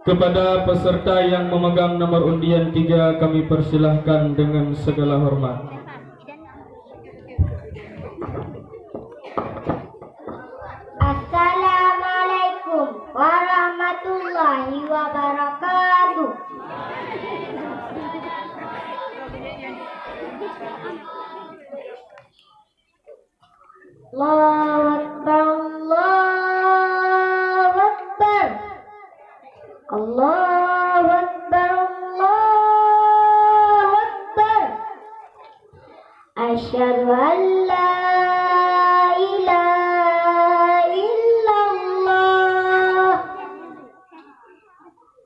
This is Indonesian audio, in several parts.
Kepada peserta yang memegang nomor undian 3 kami persilahkan dengan segala hormat. Assalamualaikum warahmatullahi wabarakatuh. Allahu Akbar, Allahu Akbar, Allahu Akbar, Allahu Akbar. Asyhadu an la ilaha illallah.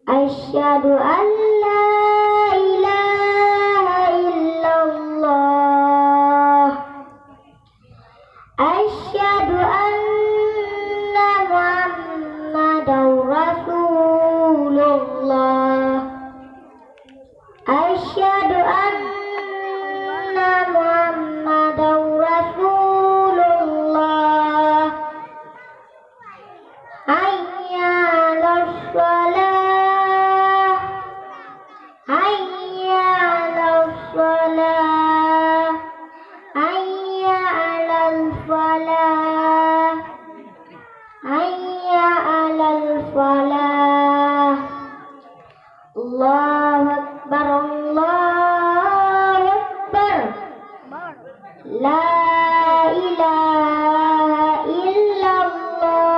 Asyhadu an la ilaha illallah. Asyhadu anna Muhammadar Rasulullah. Asyhadu anna Muhammadar Rasulullah. Hayya 'alas shalah. Hayya 'alas shalah. Hayya 'alal falah. Hayya 'alal falah. Allahu Akbar, Allahu Akbar. La ilaha illallah.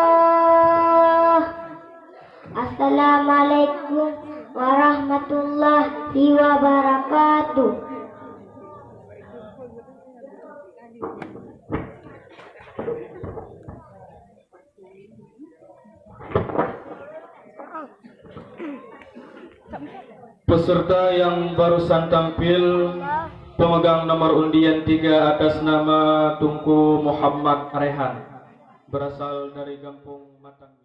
Assalamualaikum warahmatullahi wabarakatuh. Peserta yang barusan tampil pemegang nomor undian 3 atas nama Tunku Muhammad Rehan, berasal dari Kampung Matang.